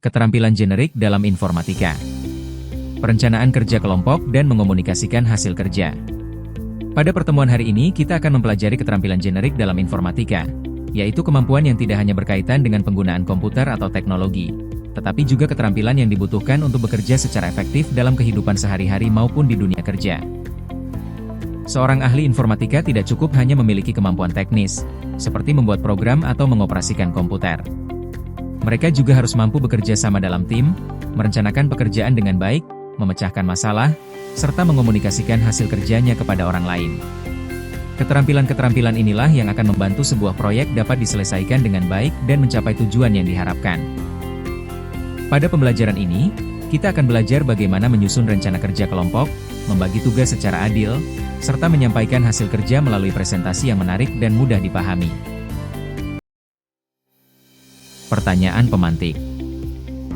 Keterampilan generik dalam informatika. Perencanaan kerja kelompok dan mengomunikasikan hasil kerja. Pada pertemuan hari ini kita akan mempelajari keterampilan generik dalam informatika, yaitu kemampuan yang tidak hanya berkaitan dengan penggunaan komputer atau teknologi, tetapi juga keterampilan yang dibutuhkan untuk bekerja secara efektif dalam kehidupan sehari-hari maupun di dunia kerja. Seorang ahli informatika tidak cukup hanya memiliki kemampuan teknis, seperti membuat program atau mengoperasikan komputer. Mereka juga harus mampu bekerja sama dalam tim, merencanakan pekerjaan dengan baik, memecahkan masalah, serta mengomunikasikan hasil kerjanya kepada orang lain. Keterampilan-keterampilan inilah yang akan membantu sebuah proyek dapat diselesaikan dengan baik dan mencapai tujuan yang diharapkan. Pada pembelajaran ini, kita akan belajar bagaimana menyusun rencana kerja kelompok, membagi tugas secara adil, serta menyampaikan hasil kerja melalui presentasi yang menarik dan mudah dipahami. Pertanyaan pemantik.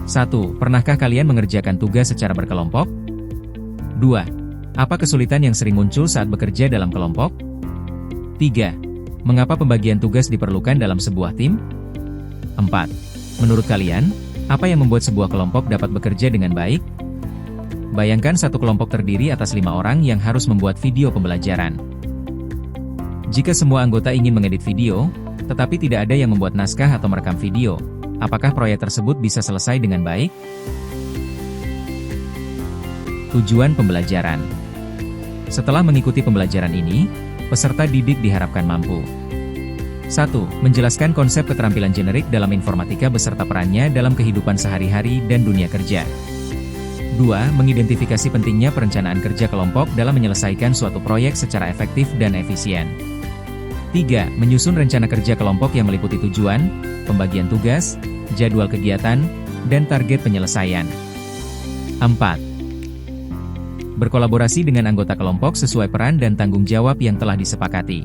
1. Pernahkah kalian mengerjakan tugas secara berkelompok? 2. Apa kesulitan yang sering muncul saat bekerja dalam kelompok? 3. Mengapa pembagian tugas diperlukan dalam sebuah tim? 4. Menurut kalian, apa yang membuat sebuah kelompok dapat bekerja dengan baik? Bayangkan satu kelompok terdiri atas 5 orang yang harus membuat video pembelajaran. Jika semua anggota ingin mengedit video, tetapi tidak ada yang membuat naskah atau merekam video, apakah proyek tersebut bisa selesai dengan baik? Tujuan pembelajaran. Setelah mengikuti pembelajaran ini, peserta didik diharapkan mampu 1. Menjelaskan konsep keterampilan generik dalam informatika beserta perannya dalam kehidupan sehari-hari dan dunia kerja. 2. Mengidentifikasi pentingnya perencanaan kerja kelompok dalam menyelesaikan suatu proyek secara efektif dan efisien. 3. Menyusun rencana kerja kelompok yang meliputi tujuan, pembagian tugas, jadwal kegiatan, dan target penyelesaian. 4. Berkolaborasi dengan anggota kelompok sesuai peran dan tanggung jawab yang telah disepakati.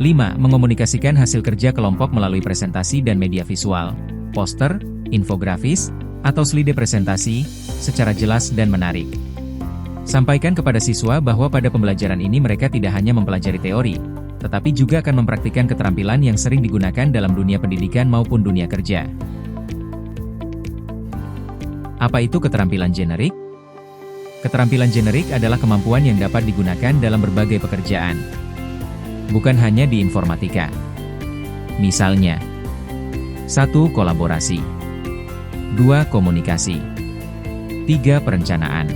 5. Mengomunikasikan hasil kerja kelompok melalui presentasi dan media visual, poster, infografis, atau slide presentasi, secara jelas dan menarik. Sampaikan kepada siswa bahwa pada pembelajaran ini mereka tidak hanya mempelajari teori, tetapi juga akan mempraktikkan keterampilan yang sering digunakan dalam dunia pendidikan maupun dunia kerja. Apa itu keterampilan generik? Keterampilan generik adalah kemampuan yang dapat digunakan dalam berbagai pekerjaan, bukan hanya di informatika. Misalnya, 1. Kolaborasi, 2. Komunikasi, 3. Perencanaan,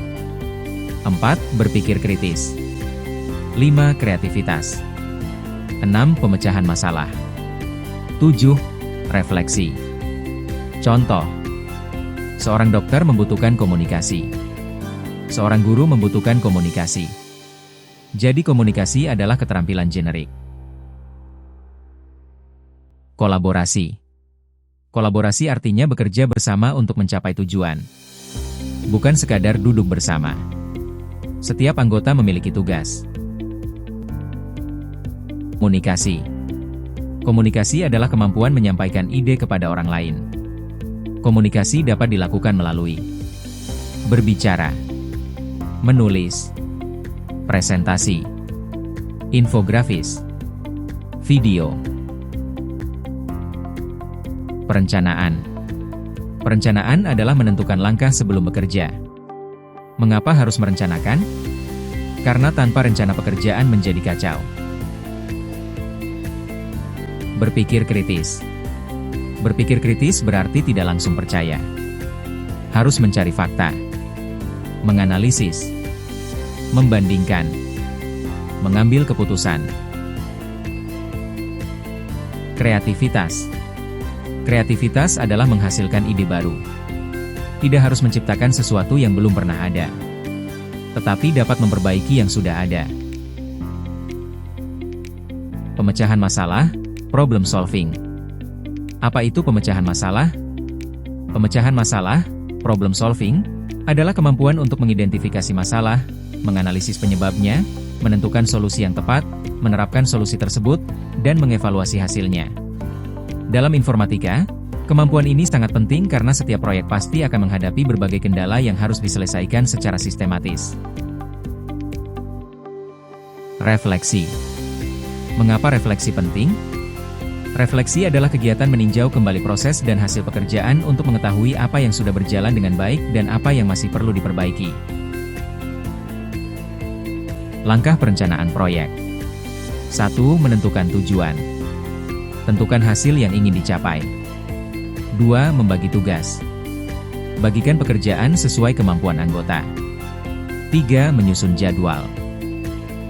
4. Berpikir kritis, 5. Kreativitas, 6. Pemecahan masalah, 7. Refleksi. Contoh, seorang dokter membutuhkan komunikasi, seorang guru membutuhkan komunikasi. Jadi komunikasi adalah keterampilan generik. Kolaborasi. Kolaborasi artinya bekerja bersama untuk mencapai tujuan, bukan sekadar duduk bersama. Setiap anggota memiliki tugas. Komunikasi. Komunikasi adalah kemampuan menyampaikan ide kepada orang lain. Komunikasi dapat dilakukan melalui berbicara, menulis, presentasi, infografis, video. Perencanaan. Perencanaan adalah menentukan langkah sebelum bekerja. Mengapa harus merencanakan? Karena tanpa rencana pekerjaan menjadi kacau. Berpikir kritis. Berpikir kritis berarti tidak langsung percaya. Harus mencari fakta, menganalisis, membandingkan, mengambil keputusan. Kreativitas. Kreativitas adalah menghasilkan ide baru. Tidak harus menciptakan sesuatu yang belum pernah ada, tetapi dapat memperbaiki yang sudah ada. Pemecahan masalah, problem solving. Apa itu pemecahan masalah? Pemecahan masalah, problem solving, adalah kemampuan untuk mengidentifikasi masalah, menganalisis penyebabnya, menentukan solusi yang tepat, menerapkan solusi tersebut, dan mengevaluasi hasilnya. Dalam informatika, kemampuan ini sangat penting karena setiap proyek pasti akan menghadapi berbagai kendala yang harus diselesaikan secara sistematis. Refleksi. Mengapa refleksi penting? Refleksi adalah kegiatan meninjau kembali proses dan hasil pekerjaan untuk mengetahui apa yang sudah berjalan dengan baik dan apa yang masih perlu diperbaiki. Langkah perencanaan proyek. 1. Menentukan tujuan. Tentukan hasil yang ingin dicapai. 2. Membagi tugas. Bagikan pekerjaan sesuai kemampuan anggota. 3. Menyusun jadwal.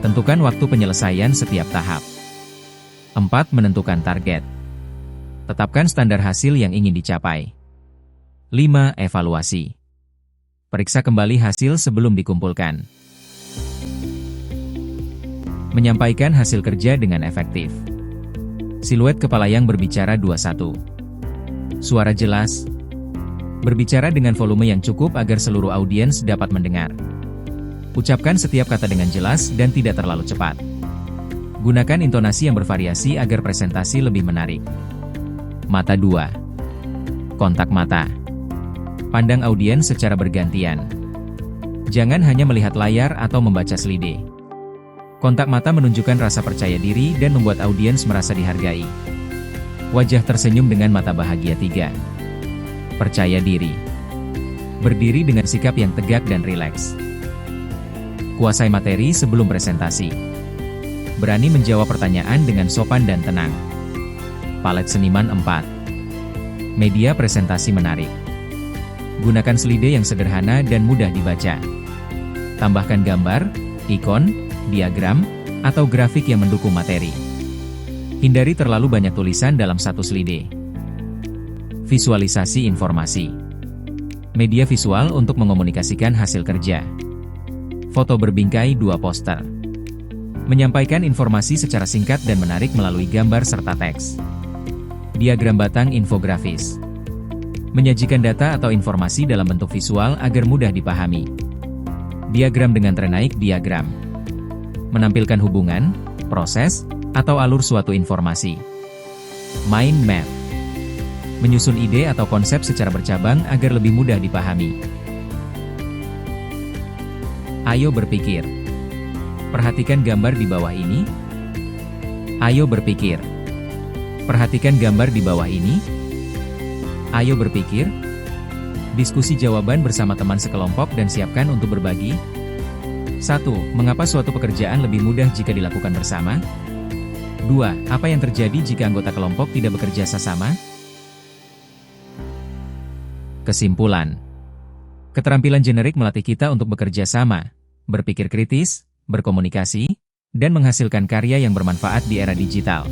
Tentukan waktu penyelesaian setiap tahap. 4. Menentukan target. Tetapkan standar hasil yang ingin dicapai. 5. Evaluasi. Periksa kembali hasil sebelum dikumpulkan. Menyampaikan hasil kerja dengan efektif. Siluet kepala yang berbicara 21. Suara jelas. Berbicara dengan volume yang cukup agar seluruh audiens dapat mendengar. Ucapkan setiap kata dengan jelas dan tidak terlalu cepat. Gunakan intonasi yang bervariasi agar presentasi lebih menarik. Mata 2. Kontak mata. Pandang audiens secara bergantian. Jangan hanya melihat layar atau membaca slide. Kontak mata menunjukkan rasa percaya diri dan membuat audiens merasa dihargai. Wajah tersenyum dengan mata bahagia 3. Percaya diri. Berdiri dengan sikap yang tegak dan rileks. Kuasai materi sebelum presentasi. Berani menjawab pertanyaan dengan sopan dan tenang. Palet seniman 4. Media presentasi menarik. Gunakan slide yang sederhana dan mudah dibaca. Tambahkan gambar, ikon, diagram, atau grafik yang mendukung materi. Hindari terlalu banyak tulisan dalam satu slide. Visualisasi informasi. Media visual untuk mengomunikasikan hasil kerja. Foto berbingkai 2 poster. Menyampaikan informasi secara singkat dan menarik melalui gambar serta teks. Diagram batang infografis. Menyajikan data atau informasi dalam bentuk visual agar mudah dipahami. Diagram dengan trenaik diagram. Menampilkan hubungan, proses, atau alur suatu informasi. Mind map. Menyusun ide atau konsep secara bercabang agar lebih mudah dipahami. Ayo berpikir. Perhatikan gambar di bawah ini. Ayo berpikir. Perhatikan gambar di bawah ini. Ayo berpikir. Diskusi jawaban bersama teman sekelompok dan siapkan untuk berbagi. 1. Mengapa suatu pekerjaan lebih mudah jika dilakukan bersama? 2. Apa yang terjadi jika anggota kelompok tidak bekerja sesama? Kesimpulan. Keterampilan generik melatih kita untuk bekerja sama, berpikir kritis, berkomunikasi, dan menghasilkan karya yang bermanfaat di era digital.